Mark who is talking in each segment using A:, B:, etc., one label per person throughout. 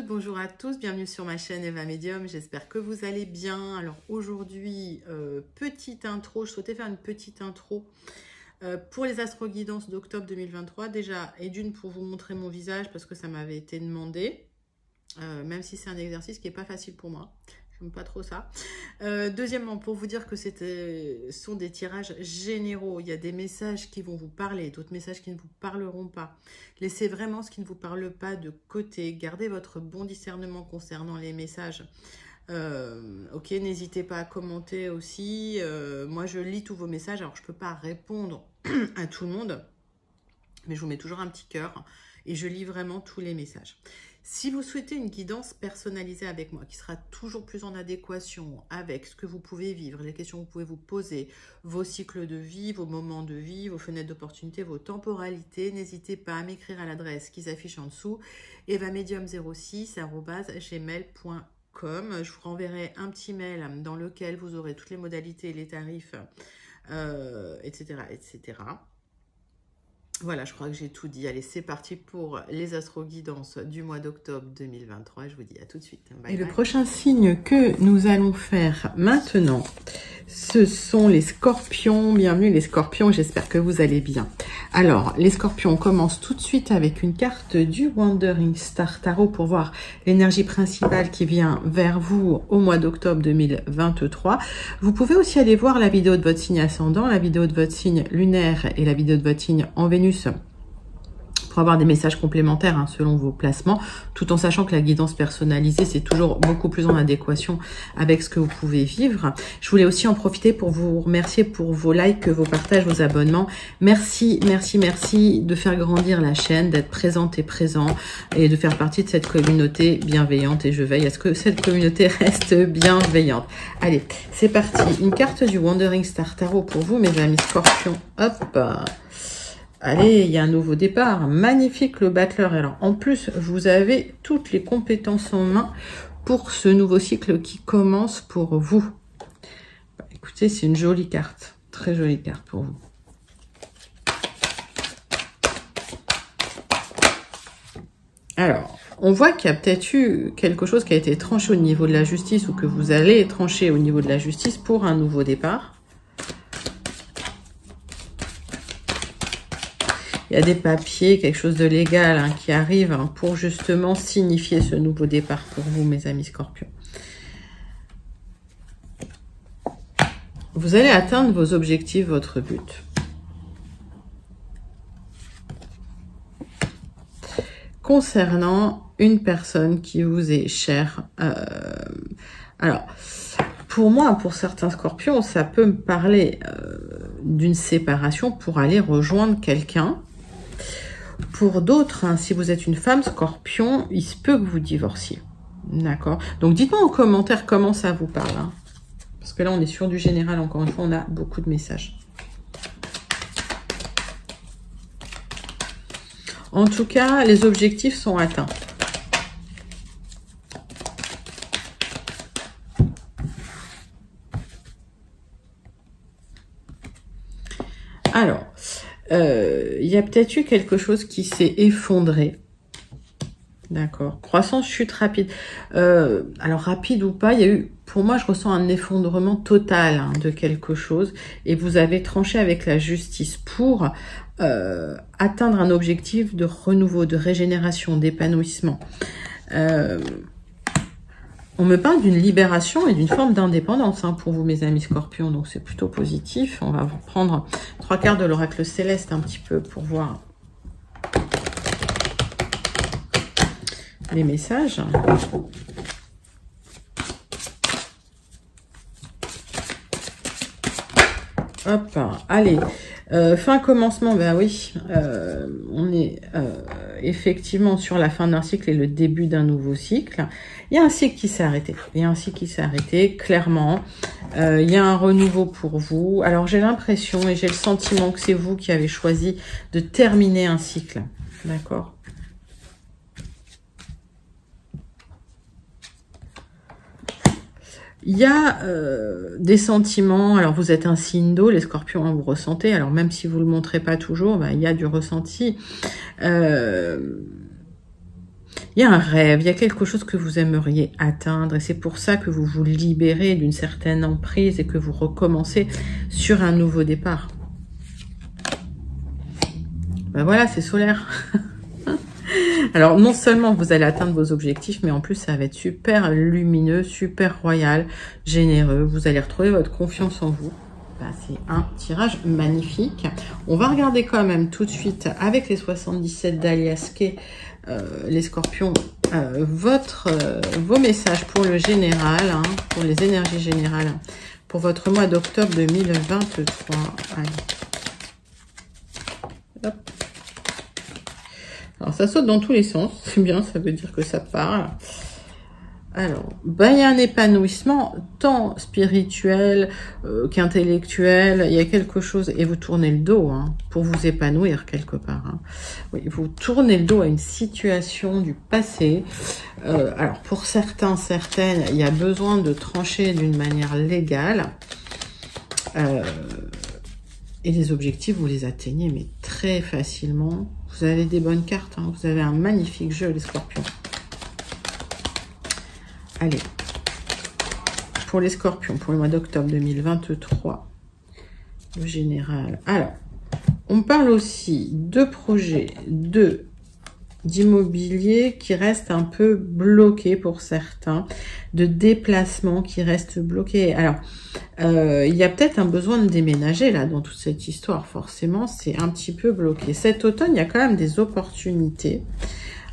A: toutes, bonjour à tous, bienvenue sur ma chaîne Eva Medium, j'espère que vous allez bien. Alors aujourd'hui, petite intro, je souhaitais faire une petite intro pour les astro-guidances d'octobre 2023 déjà, et d'une pour vous montrer mon visage parce que ça m'avait été demandé, même si c'est un exercice qui n'est pas facile pour moi. J'aime pas trop ça. Deuxièmement, pour vous dire que ce sont des tirages généraux. Il y a des messages qui vont vous parler, d'autres messages qui ne vous parleront pas. Laissez vraiment ce qui ne vous parle pas de côté. Gardez votre bon discernement concernant les messages. Ok, n'hésitez pas à commenter aussi. Moi, je lis tous vos messages. Alors, je ne peux pas répondre à tout le monde, mais je vous mets toujours un petit cœur et je lis vraiment tous les messages. Si vous souhaitez une guidance personnalisée avec moi, qui sera toujours plus en adéquation avec ce que vous pouvez vivre, les questions que vous pouvez vous poser, vos cycles de vie, vos moments de vie, vos fenêtres d'opportunité, vos temporalités, n'hésitez pas à m'écrire à l'adresse qui s'affiche en dessous, evamedium06@gmail.com. Je vous renverrai un petit mail dans lequel vous aurez toutes les modalités, les tarifs, etc., etc. Voilà, je crois que j'ai tout dit. Allez, c'est parti pour les astro-guidances du mois d'octobre 2023. Je vous dis à tout de suite. Bye, bye. Le prochain signe que nous allons faire maintenant, ce sont les scorpions. Bienvenue les scorpions, j'espère que vous allez bien. Alors, les scorpions, on commence tout de suite avec une carte du Wandering Star Tarot pour voir l'énergie principale qui vient vers vous au mois d'octobre 2023. Vous pouvez aussi aller voir la vidéo de votre signe ascendant, la vidéo de votre signe lunaire et la vidéo de votre signe en Vénus pour avoir des messages complémentaires selon vos placements, tout en sachant que la guidance personnalisée, c'est toujours beaucoup plus en adéquation avec ce que vous pouvez vivre. Je voulais aussi en profiter pour vous remercier pour vos likes, vos partages, vos abonnements. Merci, merci, merci de faire grandir la chaîne, d'être présente et présent et de faire partie de cette communauté bienveillante, et je veille à ce que cette communauté reste bienveillante. Allez, c'est parti. Une carte du Wandering Star Tarot pour vous, mes amis scorpions. Hop! Allez, il y a un nouveau départ. Magnifique le battleur. Alors, en plus, vous avez toutes les compétences en main pour ce nouveau cycle qui commence pour vous. Bah, écoutez, c'est une jolie carte. Très jolie carte pour vous. Alors, on voit qu'il y a peut-être eu quelque chose qui a été tranché au niveau de la justice ou que vous allez trancher au niveau de la justice pour un nouveau départ. Il y a des papiers, quelque chose de légal qui arrive pour justement signifier ce nouveau départ pour vous, mes amis scorpions. Vous allez atteindre vos objectifs, votre but. Concernant une personne qui vous est chère, alors, pour moi, pour certains scorpions, ça peut me parler d'une séparation pour aller rejoindre quelqu'un. Pour d'autres, si vous êtes une femme scorpion, il se peut que vous divorciez. D'accord? Donc, dites-moi en commentaire comment ça vous parle. Parce que là, on est sur du général. Encore une fois, on a beaucoup de messages. En tout cas, les objectifs sont atteints. Alors, il y a peut-être eu quelque chose qui s'est effondré. D'accord. Croissance, chute rapide. Alors, rapide ou pas, il y a eu, pour moi, je ressens un effondrement total de quelque chose. Et vous avez tranché avec la justice pour atteindre un objectif de renouveau, de régénération, d'épanouissement. On me parle d'une libération et d'une forme d'indépendance pour vous, mes amis scorpions. Donc, c'est plutôt positif. On va vous prendre 3 quarts de l'oracle céleste un petit peu pour voir les messages. Hop, allez. Fin commencement, ben oui, on est effectivement sur la fin d'un cycle et le début d'un nouveau cycle. Il y a un cycle qui s'est arrêté. Il y a un cycle qui s'est arrêté, clairement. Il y a un renouveau pour vous. Alors, j'ai l'impression et j'ai le sentiment que c'est vous qui avez choisi de terminer un cycle. D'accord ? Il y a des sentiments, alors vous êtes un signe d'eau, les scorpions, vous ressentez, alors même si vous ne le montrez pas toujours, il y a du ressenti. Il Il y a un rêve, il y a quelque chose que vous aimeriez atteindre et c'est pour ça que vous vous libérez d'une certaine emprise et que vous recommencez sur un nouveau départ. Ben voilà, c'est solaire. Alors, non seulement vous allez atteindre vos objectifs, mais en plus, ça va être super lumineux, super royal, généreux. Vous allez retrouver votre confiance en vous. Ben, c'est un tirage magnifique. On va regarder quand même tout de suite avec les 77 d'Alias Kay, les scorpions, vos messages pour le général, hein, pour les énergies générales, pour votre mois d'octobre 2023. Allez. Hop. Alors, ça saute dans tous les sens. C'est bien, ça veut dire que ça parle. Alors, ben, il y a un épanouissement tant spirituel qu'intellectuel. Il y a quelque chose, et vous tournez le dos hein, pour vous épanouir quelque part. Hein. Oui, vous tournez le dos à une situation du passé. Alors, pour certains, certaines, il y a besoin de trancher d'une manière légale. Et les objectifs, vous les atteignez, mais très facilement. Vous avez des bonnes cartes. Hein. Vous avez un magnifique jeu, les scorpions. Allez. Pour les scorpions, pour le mois d'octobre 2023, le général. Alors, on parle aussi de projets, d'immobilier qui restent un peu bloqués pour certains, de déplacements qui restent bloqués. Alors, il y a peut-être un besoin de déménager là dans toute cette histoire, forcément, c'est un petit peu bloqué. Cet automne, il y a quand même des opportunités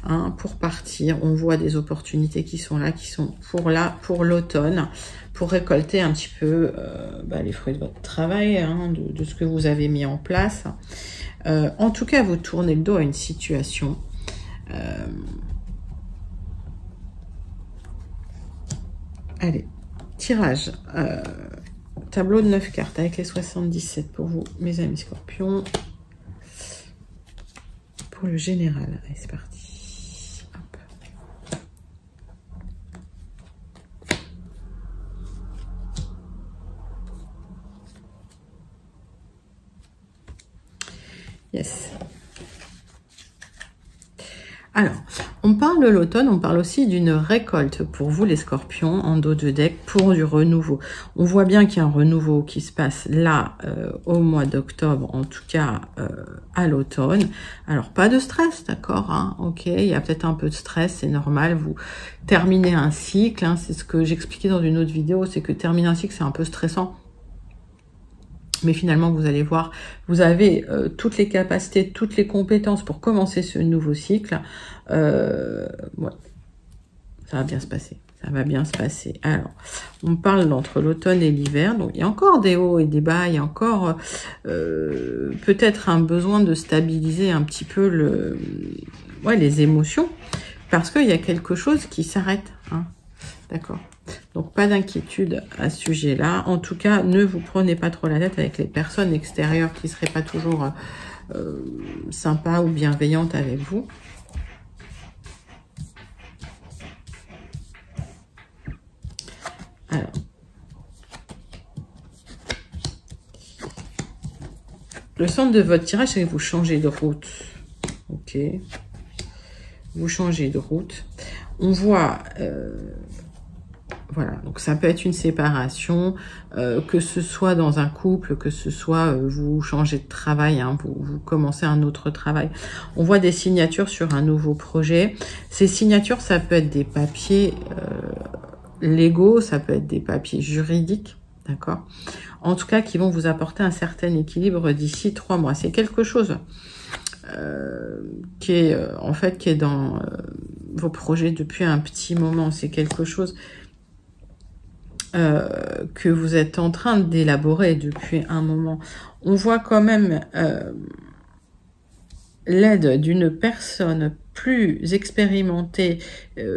A: hein, pour partir. On voit des opportunités qui sont là, pour l'automne, pour récolter un petit peu les fruits de votre travail, hein, de ce que vous avez mis en place. En tout cas, vous tournez le dos à une situation. Allez, tirage. Tableau de 9 cartes avec les 77 pour vous, mes amis scorpions. Pour le général. Allez, c'est parti. Hop. Yes. Alors, on parle de l'automne, on parle aussi d'une récolte pour vous les scorpions en dos de deck pour du renouveau. On voit bien qu'il y a un renouveau qui se passe là au mois d'octobre, en tout cas à l'automne. Alors, pas de stress, d'accord hein, ok, il y a peut-être un peu de stress, c'est normal, vous terminez un cycle, hein, c'est ce que j'expliquais dans une autre vidéo, c'est que terminer un cycle, c'est un peu stressant. Mais finalement, vous allez voir, vous avez toutes les capacités, toutes les compétences pour commencer ce nouveau cycle. Ouais, ça va bien se passer. Ça va bien se passer. Alors, on parle d'entre l'automne et l'hiver. Donc, il y a encore des hauts et des bas. Il y a encore peut-être un besoin de stabiliser un petit peu les émotions. Parce qu'il y a quelque chose qui s'arrête. Hein. D'accord. Donc, pas d'inquiétude à ce sujet-là. En tout cas, ne vous prenez pas trop la tête avec les personnes extérieures qui ne seraient pas toujours sympas ou bienveillantes avec vous. Alors, le centre de votre tirage, c'est que vous changez de route. Ok. Vous changez de route. On voit... voilà, donc ça peut être une séparation, que ce soit dans un couple, que ce soit vous changez de travail, hein, vous commencez un autre travail. On voit des signatures sur un nouveau projet. Ces signatures, ça peut être des papiers légaux, ça peut être des papiers juridiques, d'accord? En tout cas, qui vont vous apporter un certain équilibre d'ici 3 mois. C'est quelque chose qui est qui est dans vos projets depuis un petit moment. C'est quelque chose que vous êtes en train d'élaborer depuis un moment. On voit quand même l'aide d'une personne plus expérimentée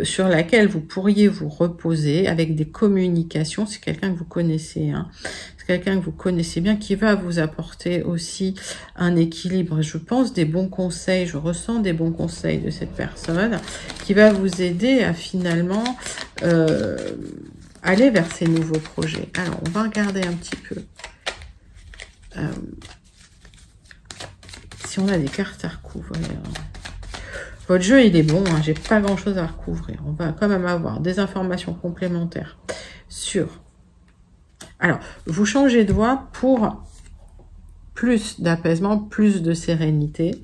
A: sur laquelle vous pourriez vous reposer avec des communications. C'est quelqu'un que vous connaissez, hein. C'est quelqu'un que vous connaissez bien qui va vous apporter aussi un équilibre. Je pense des bons conseils, je ressens des bons conseils de cette personne qui va vous aider à finalement aller vers ces nouveaux projets. Alors, on va regarder un petit peu si on a des cartes à recouvrir. Votre jeu, il est bon, hein, j'ai pas grand-chose à recouvrir. On va quand même avoir des informations complémentaires sur... Alors, vous changez de voie pour plus d'apaisement, plus de sérénité.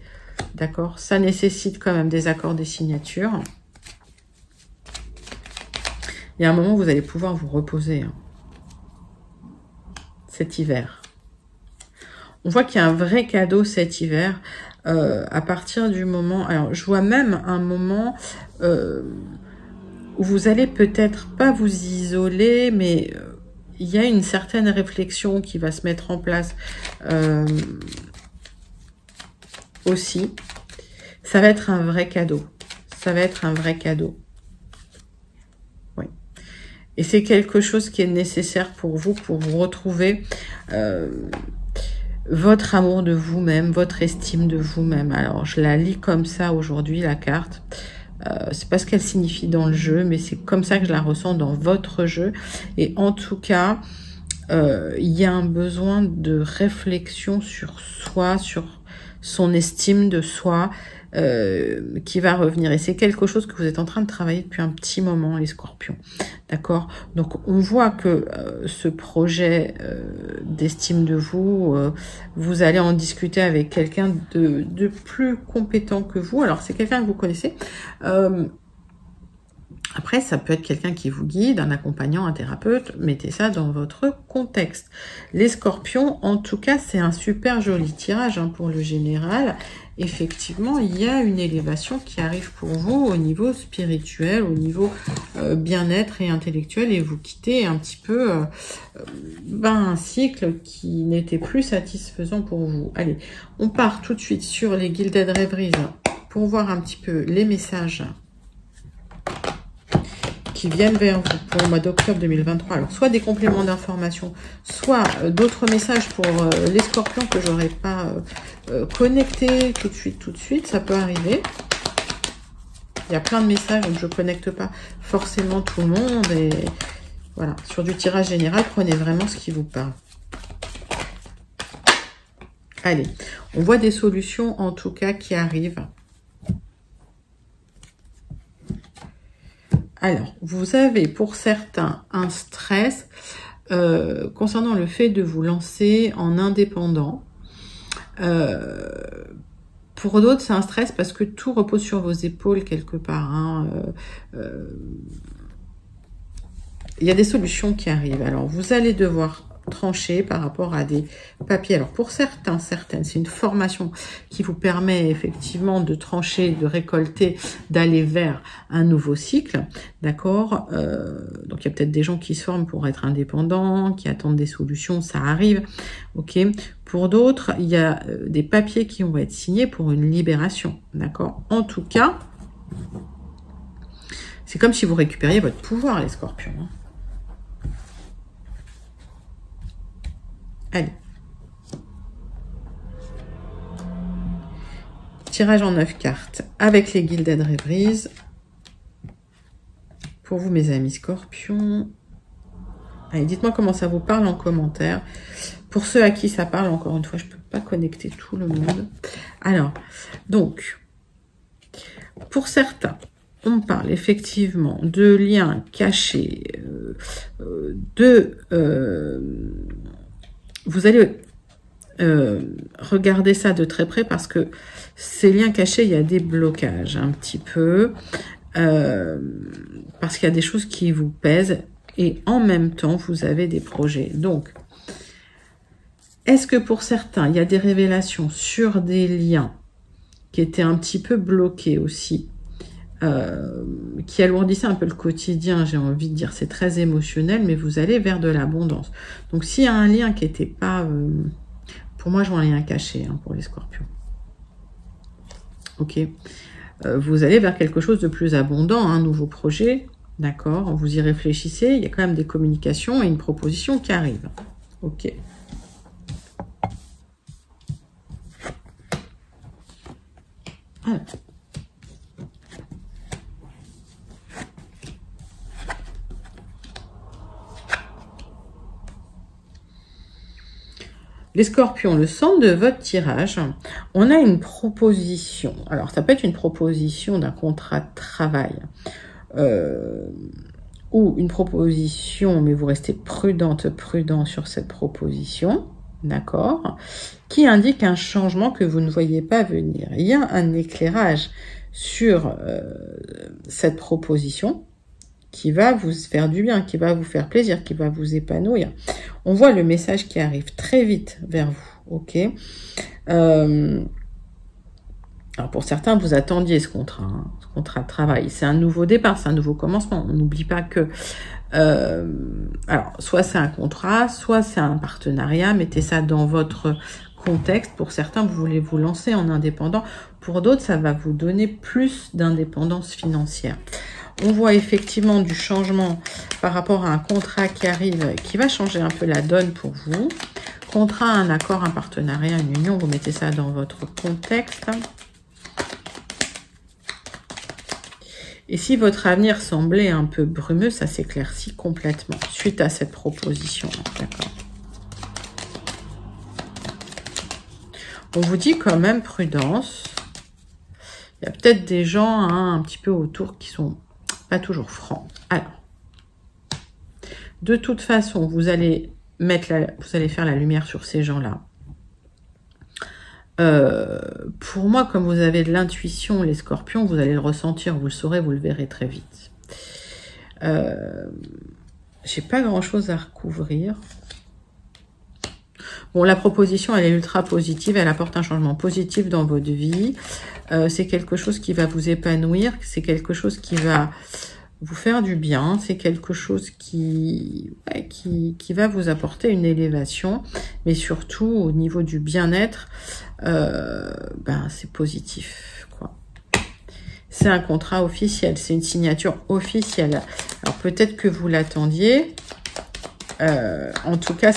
A: D'accord? Ça nécessite quand même des accords, des signatures. Il y a un moment où vous allez pouvoir vous reposer. Hein, cet hiver. On voit qu'il y a un vrai cadeau cet hiver. À partir du moment... Alors, je vois même un moment où vous allez peut-être pas vous isoler, mais il y a une certaine réflexion qui va se mettre en place aussi. Ça va être un vrai cadeau. Ça va être un vrai cadeau. Oui. Et c'est quelque chose qui est nécessaire pour vous retrouver... votre amour de vous-même, votre estime de vous-même. Alors, je la lis comme ça aujourd'hui, la carte. C'est pas ce qu'elle signifie dans le jeu, mais c'est comme ça que je la ressens dans votre jeu. Et en tout cas, il y a un besoin de réflexion sur soi, sur son estime de soi, qui va revenir. Et c'est quelque chose que vous êtes en train de travailler depuis un petit moment, les scorpions. D'accord? Donc, on voit que ce projet d'estime de vous, vous allez en discuter avec quelqu'un de plus compétent que vous. Alors, c'est quelqu'un que vous connaissez. Après, ça peut être quelqu'un qui vous guide, un accompagnant, un thérapeute. Mettez ça dans votre contexte. Les scorpions, en tout cas, c'est un super joli tirage hein, pour le général. Effectivement, il y a une élévation qui arrive pour vous au niveau spirituel, au niveau bien-être et intellectuel. Et vous quittez un petit peu un cycle qui n'était plus satisfaisant pour vous. Allez, on part tout de suite sur les Gilded Rêveries pour voir un petit peu les messages qui viennent vers vous pour le mois d'octobre 2023. Alors, soit des compléments d'information, soit d'autres messages pour les scorpions que j'aurais pas connectés tout de suite. Ça peut arriver. Il y a plein de messages, donc je ne connecte pas forcément tout le monde. Et voilà, sur du tirage général, prenez vraiment ce qui vous parle. Allez, on voit des solutions en tout cas qui arrivent. Alors, vous avez pour certains un stress concernant le fait de vous lancer en indépendant. Pour d'autres, c'est un stress parce que tout repose sur vos épaules quelque part. Hein. Il y a des solutions qui arrivent. Alors, vous allez devoir trancher par rapport à des papiers. Alors, pour certaines, c'est une formation qui vous permet effectivement de trancher, de récolter, d'aller vers un nouveau cycle. D'accord? Donc, il y a peut-être des gens qui se forment pour être indépendants, qui attendent des solutions. Ça arrive. OK? Pour d'autres, il y a des papiers qui vont être signés pour une libération. D'accord? En tout cas, c'est comme si vous récupériez votre pouvoir, les scorpions. Hein. Allez. Tirage en 9 cartes avec les Gilded Rêveries. Pour vous, mes amis scorpions. Allez, dites-moi comment ça vous parle en commentaire. Pour ceux à qui ça parle, encore une fois, je ne peux pas connecter tout le monde. Alors, donc, pour certains, on parle effectivement de liens cachés, vous allez regarder ça de très près parce que ces liens cachés, il y a des blocages un petit peu, parce qu'il y a des choses qui vous pèsent et en même temps, vous avez des projets. Donc, est-ce que pour certains, il y a des révélations sur des liens qui étaient un petit peu bloqués aussi, qui alourdissaient un peu le quotidien, j'ai envie de dire, c'est très émotionnel, mais vous allez vers de l'abondance. Donc, s'il y a un lien qui n'était pas... pour moi, je vois un lien caché hein, pour les scorpions. Ok. Vous allez vers quelque chose de plus abondant, un nouveau projet, d'accord. Vous y réfléchissez, il y a quand même des communications et une proposition qui arrive. Ok. Alors. les scorpions, le centre de votre tirage, on a une proposition. Alors, ça peut être une proposition d'un contrat de travail ou une proposition, mais vous restez prudent sur cette proposition, d'accord, qui indique un changement que vous ne voyez pas venir. Il y a un éclairage sur cette proposition qui va vous faire du bien, qui va vous faire plaisir, qui va vous épanouir. On voit le message qui arrive très vite vers vous, ok. Alors pour certains, vous attendiez ce contrat de travail. C'est un nouveau départ, c'est un nouveau commencement. On n'oublie pas que, alors soit c'est un contrat, soit c'est un partenariat. Mettez ça dans votre contexte. Pour certains, vous voulez vous lancer en indépendant. Pour d'autres, ça va vous donner plus d'indépendance financière. On voit effectivement du changement par rapport à un contrat qui arrive, qui va changer un peu la donne pour vous. Contrat, un accord, un partenariat, une union, vous mettez ça dans votre contexte. Et si votre avenir semblait un peu brumeux, ça s'éclaircit complètement suite à cette proposition. D'accord. On vous dit quand même prudence. Il y a peut-être des gens un petit peu autour qui sont pas toujours francs. Alors, de toute façon, vous allez faire la lumière sur ces gens-là. Pour moi, comme vous avez de l'intuition, les scorpions, vous allez le ressentir, vous le saurez, vous le verrez très vite. J'ai pas grand-chose à recouvrir. Bon, la proposition, elle est ultra positive, elle apporte un changement positif dans votre vie. C'est quelque chose qui va vous épanouir, c'est quelque chose qui va vous faire du bien, c'est quelque chose qui va vous apporter une élévation, mais surtout au niveau du bien-être, c'est positif, quoi. C'est un contrat officiel, c'est une signature officielle. Alors peut-être que vous l'attendiez, en tout cas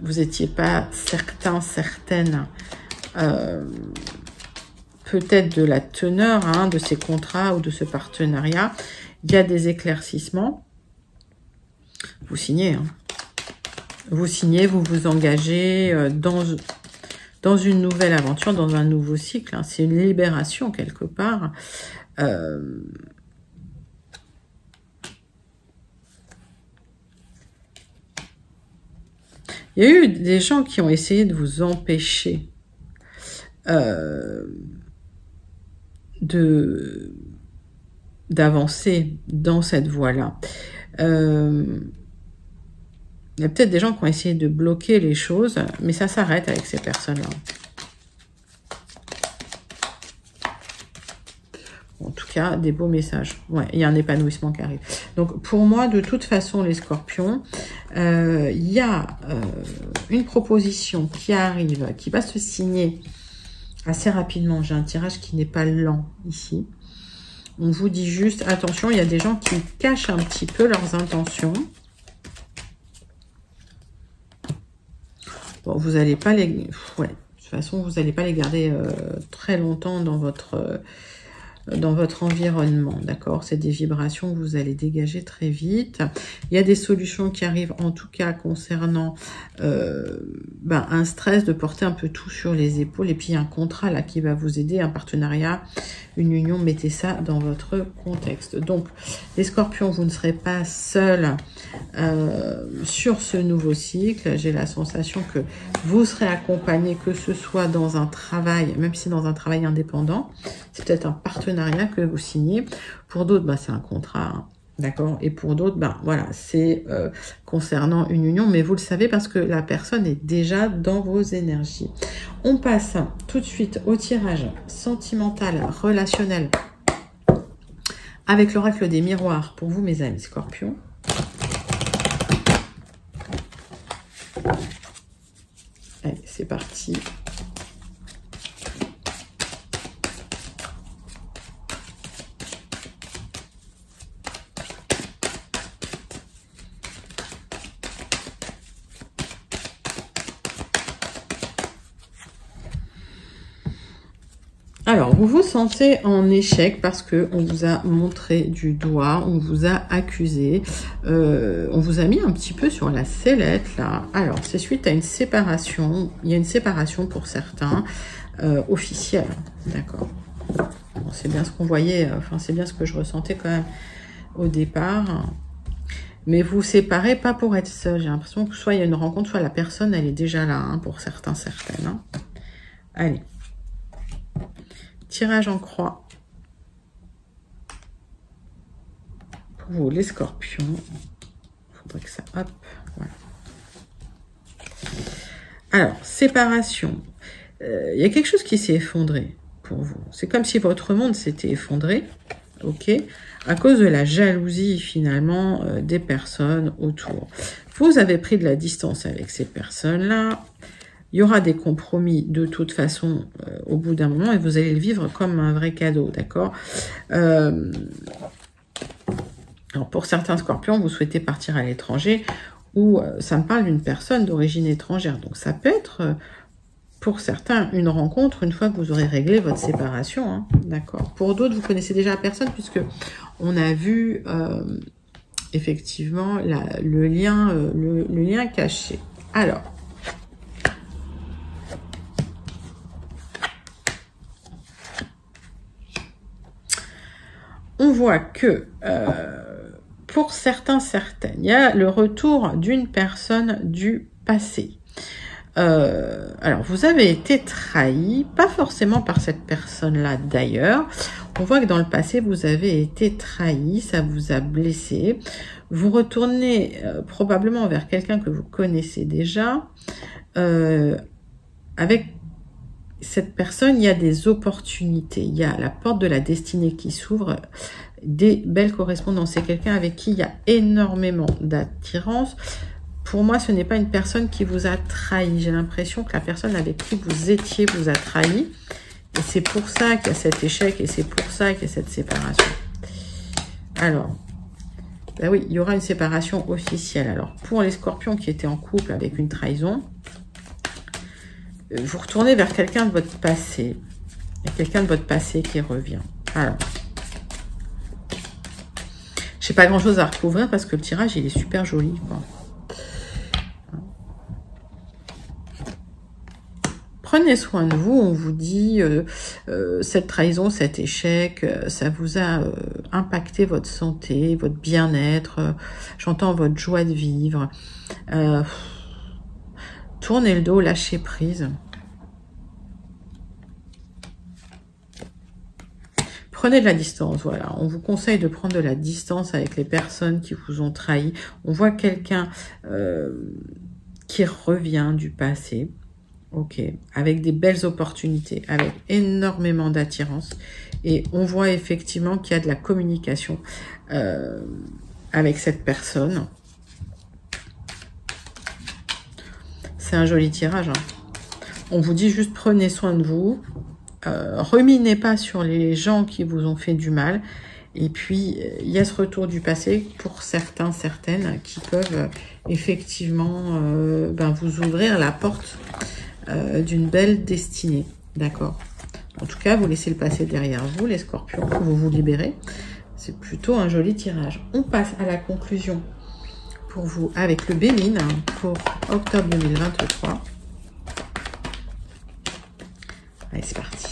A: vous n'étiez pas certaine peut-être de la teneur de ces contrats ou de ce partenariat. Il y a des éclaircissements. Vous signez. Vous signez, vous vous engagez dans une nouvelle aventure, dans un nouveau cycle. C'est une libération quelque part. Il y a eu des gens qui ont essayé de vous empêcher d'avancer dans cette voie-là. Il y a peut-être des gens qui ont essayé de bloquer les choses, mais ça s'arrête avec ces personnes-là. En tout cas, des beaux messages. Ouais, il y a un épanouissement qui arrive. Donc, pour moi, de toute façon, les scorpions, il y a une proposition qui arrive, qui va se signer assez rapidement. J'ai un tirage qui n'est pas lent ici. On vous dit juste, attention, il y a des gens qui cachent un petit peu leurs intentions. Bon, vous n'allez pas les... Ouais, de toute façon, vous n'allez pas les garder très longtemps dans votre environnement, d'accord? C'est des vibrations que vous allez dégager très vite. Il y a des solutions qui arrivent, en tout cas, concernant un stress, de porter un peu tout sur les épaules. Et puis, il y a un contrat là qui va vous aider, un partenariat, une union. Mettez ça dans votre contexte. Donc, les scorpions, vous ne serez pas seuls sur ce nouveau cycle. J'ai la sensation que vous serez accompagnés, que ce soit dans un travail, même si dans un travail indépendant. C'est peut-être un partenariat que vous signez. Pour d'autres, c'est un contrat, d'accord? Et pour d'autres, voilà, c'est concernant une union. Mais vous le savez parce que la personne est déjà dans vos énergies. On passe tout de suite au tirage sentimental, relationnel, avec l'oracle des miroirs pour vous, mes amis scorpions. Allez, c'est parti. Alors, vous vous sentez en échec parce qu'on vous a montré du doigt, on vous a accusé, on vous a mis un petit peu sur la sellette, là. Alors, c'est suite à une séparation, il y a une séparation pour certains, officielle, d'accord. Bon, c'est bien ce qu'on voyait, enfin, c'est bien ce que je ressentais quand même au départ. Mais vous vous séparez pas pour être seul. J'ai l'impression que soit il y a une rencontre, soit la personne, elle est déjà là, hein, pour certains, certaines. Hein. Allez. Tirage en croix. Pour vous, les scorpions. Il faudrait que ça... Hop. Voilà. Alors, séparation. Il y a quelque chose qui s'est effondré pour vous. C'est comme si votre monde s'était effondré. Ok, à cause de la jalousie finalement des personnes autour. Vous avez pris de la distance avec ces personnes-là. Il y aura des compromis de toute façon au bout d'un moment et vous allez le vivre comme un vrai cadeau, d'accord. Alors pour certains scorpions, vous souhaitez partir à l'étranger ou ça me parle d'une personne d'origine étrangère. Donc ça peut être... pour certains, une rencontre, une fois que vous aurez réglé votre séparation, hein, d'accord. Pour d'autres, vous connaissez déjà la personne, puisque on a vu effectivement le lien caché. Alors, on voit que pour certains, certaines, il y a le retour d'une personne du passé. Alors, vous avez été trahi, pas forcément par cette personne-là d'ailleurs. On voit que dans le passé, vous avez été trahi, ça vous a blessé. Vous retournez probablement vers quelqu'un que vous connaissez déjà. Avec cette personne, il y a des opportunités. Il y a la porte de la destinée qui s'ouvre, des belles correspondances. C'est quelqu'un avec qui il y a énormément d'attirance. Pour moi, ce n'est pas une personne qui vous a trahi. J'ai l'impression que la personne avec qui vous étiez vous a trahi. Et c'est pour ça qu'il y a cet échec et c'est pour ça qu'il y a cette séparation. Alors, ben oui, il y aura une séparation officielle. Alors, pour les scorpions qui étaient en couple avec une trahison, vous retournez vers quelqu'un de votre passé. Il y a quelqu'un de votre passé qui revient. Alors, j'ai pas grand-chose à recouvrir parce que le tirage, il est super joli, quoi. Prenez soin de vous, on vous dit, cette trahison, cet échec, ça vous a impacté votre santé, votre bien-être, j'entends votre joie de vivre. Tournez le dos, lâchez prise. Prenez de la distance, voilà. On vous conseille de prendre de la distance avec les personnes qui vous ont trahi. On voit quelqu'un qui revient du passé. Ok, avec des belles opportunités, avec énormément d'attirance. Et on voit effectivement qu'il y a de la communication avec cette personne. C'est un joli tirage. Hein. On vous dit juste prenez soin de vous. Ruminez pas sur les gens qui vous ont fait du mal. Et puis, il y a ce retour du passé pour certains, certaines qui peuvent effectivement vous ouvrir la porte d'une belle destinée, d'accord. En tout cas, vous laissez le passé derrière vous, les scorpions, vous vous libérez. C'est plutôt un joli tirage. On passe à la conclusion pour vous avec le Bémine pour octobre 2023. Allez, c'est parti.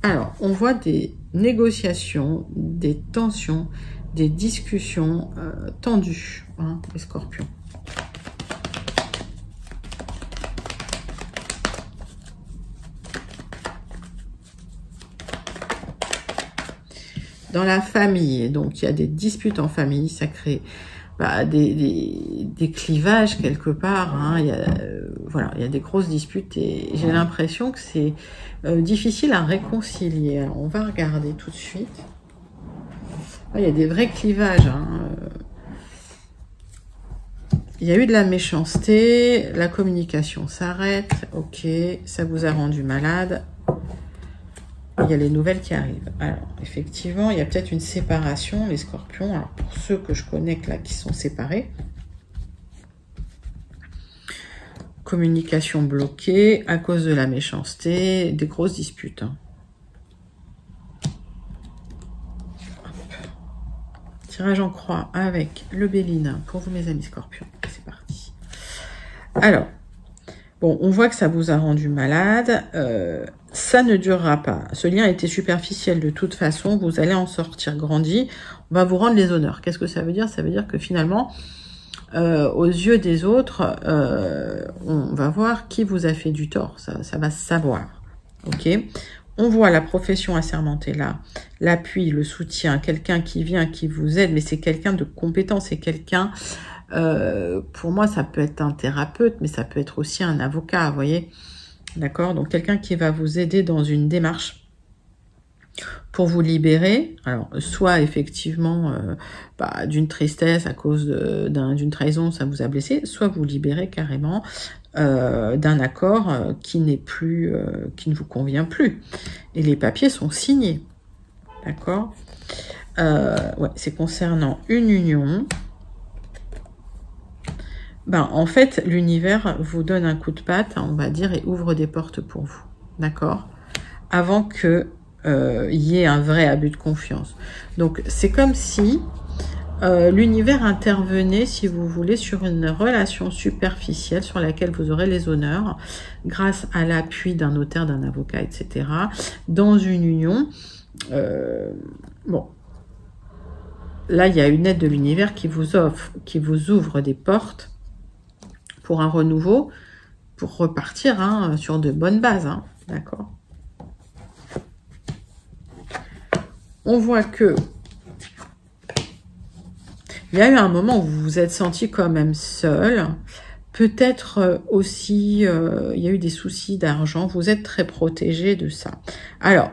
A: Alors, on voit des négociations, des tensions, des discussions tendues, hein, les scorpions. Dans la famille, donc il y a des disputes en famille, ça crée des clivages quelque part, hein, il y a des grosses disputes et j'ai l'impression que c'est difficile à réconcilier. Alors, on va regarder tout de suite. Ah, il y a des vrais clivages. Hein. Il y a eu de la méchanceté, la communication s'arrête, ok, ça vous a rendu malade. il y a les nouvelles qui arrivent. Alors, effectivement, il y a peut-être une séparation, les scorpions. Alors, pour ceux que je connais là, qui sont séparés. Communication bloquée à cause de la méchanceté, des grosses disputes. Hein. Tirage en croix avec le Béline pour vous, mes amis scorpions. C'est parti. Alors, bon, on voit que ça vous a rendu malade. Ça ne durera pas. Ce lien était superficiel de toute façon. Vous allez en sortir grandi. On va vous rendre les honneurs. Qu'est-ce que ça veut dire? Ça veut dire que finalement, aux yeux des autres, on va voir qui vous a fait du tort. Ça va se savoir. Ok? On voit la profession assermentée là, l'appui, le soutien, quelqu'un qui vient, qui vous aide, mais c'est quelqu'un de compétent, c'est quelqu'un, pour moi, ça peut être un thérapeute, mais ça peut être aussi un avocat, vous voyez? D'accord? Donc, quelqu'un qui va vous aider dans une démarche pour vous libérer, alors, soit effectivement d'une tristesse à cause d'une trahison, ça vous a blessé, soit vous libérez carrément d'un accord qui n'est plus, qui ne vous convient plus. Et les papiers sont signés. D'accord? Ouais, c'est concernant une union. Ben, en fait, l'univers vous donne un coup de patte, on va dire, et ouvre des portes pour vous. D'accord? Avant que y ait un vrai abus de confiance. Donc, c'est comme si l'univers intervenait, si vous voulez, sur une relation superficielle sur laquelle vous aurez les honneurs grâce à l'appui d'un notaire, d'un avocat, etc. Dans une union, bon, là, il y a une aide de l'univers qui vous offre, qui vous ouvre des portes pour un renouveau, pour repartir hein, sur de bonnes bases, hein, d'accord? On voit que il y a eu un moment où vous vous êtes senti quand même seul. Peut-être aussi, il y a eu des soucis d'argent. Vous êtes très protégé de ça. Alors,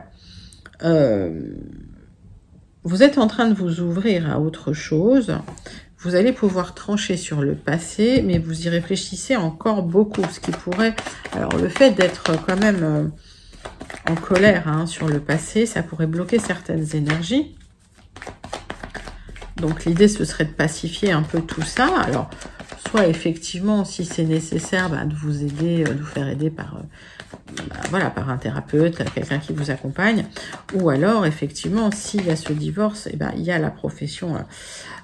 A: vous êtes en train de vous ouvrir à autre chose. Vous allez pouvoir trancher sur le passé, mais vous y réfléchissez encore beaucoup. Ce qui pourrait... Alors, le fait d'être quand même en colère hein, sur le passé, ça pourrait bloquer certaines énergies. Donc, l'idée, ce serait de pacifier un peu tout ça. Alors, soit effectivement, si c'est nécessaire, de vous aider, de vous faire aider par, voilà, par un thérapeute, quelqu'un qui vous accompagne. Ou alors, effectivement, s'il y a ce divorce, il y a la profession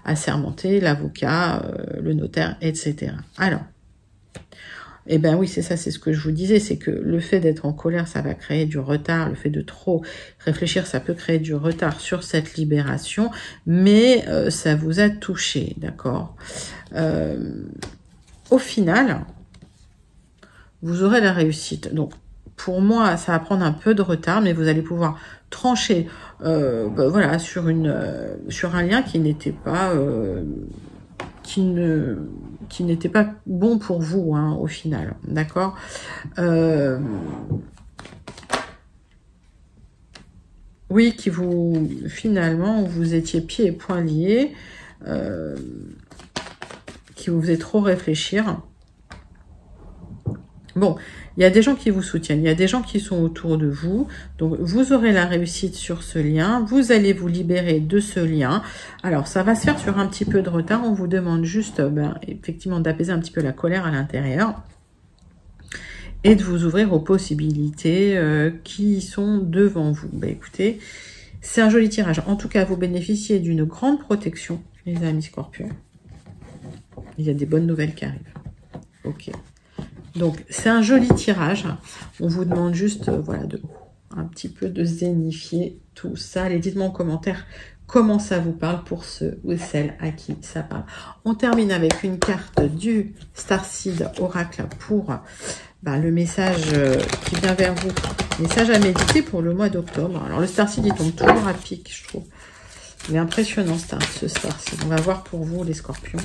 A: assermentée, l'avocat, le notaire, etc. Alors, oui, c'est ça, c'est ce que je vous disais, c'est que le fait d'être en colère, ça va créer du retard, le fait de trop réfléchir, ça peut créer du retard sur cette libération, mais ça vous a touché, d'accord? Au final, vous aurez la réussite. Donc, pour moi, ça va prendre un peu de retard, mais vous allez pouvoir trancher voilà, sur un lien qui n'était pas... qui n'était pas bon pour vous, hein, au final, d'accord? Oui, qui vous, finalement, vous étiez pieds et poings liés, qui vous faisait trop réfléchir. Bon, il y a des gens qui vous soutiennent, il y a des gens qui sont autour de vous, donc vous aurez la réussite sur ce lien, vous allez vous libérer de ce lien. Alors, ça va se faire sur un petit peu de retard, on vous demande juste, effectivement, d'apaiser un petit peu la colère à l'intérieur et de vous ouvrir aux possibilités qui sont devant vous. Écoutez, c'est un joli tirage. En tout cas, vous bénéficiez d'une grande protection, les amis scorpions. Il y a des bonnes nouvelles qui arrivent. Ok. Donc, c'est un joli tirage. On vous demande juste, voilà, un petit peu de zénifier tout ça. Allez, dites-moi en commentaire comment ça vous parle pour ceux ou celles à qui ça parle. On termine avec une carte du Starseed Oracle pour le message qui vient vers vous. Message à méditer pour le mois d'octobre. Alors, le Starseed, il tombe toujours à pic, je trouve. Il est impressionnant, ce Starseed. On va voir pour vous, les scorpions.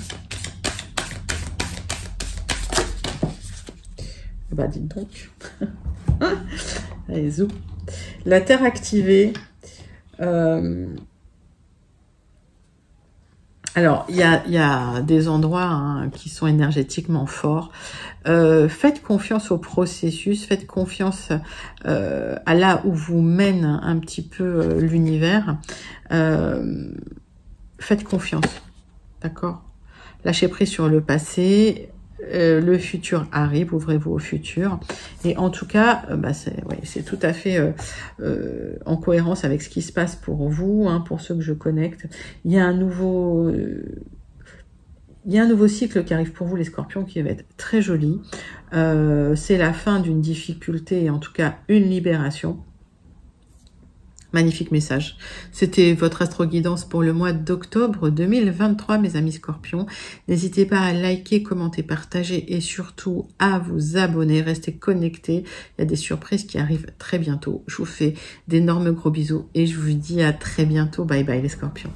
A: Dites donc. Allez, zou. La terre activée. Alors, il y a des endroits hein, qui sont énergétiquement forts. Faites confiance au processus, faites confiance à là où vous mène un petit peu l'univers. Faites confiance, d'accord? Lâchez prise sur le passé, le futur arrive, ouvrez-vous au futur. Et en tout cas, c'est tout à fait en cohérence avec ce qui se passe pour vous, hein, pour ceux que je connecte. Il y a un nouveau cycle qui arrive pour vous, les scorpions, qui va être très joli. C'est la fin d'une difficulté, et en tout cas une libération. Magnifique message. C'était votre astro-guidance pour le mois d'octobre 2023, mes amis scorpions. N'hésitez pas à liker, commenter, partager et surtout à vous abonner. Restez connectés. Il y a des surprises qui arrivent très bientôt. Je vous fais d'énormes gros bisous et je vous dis à très bientôt. Bye bye les scorpions.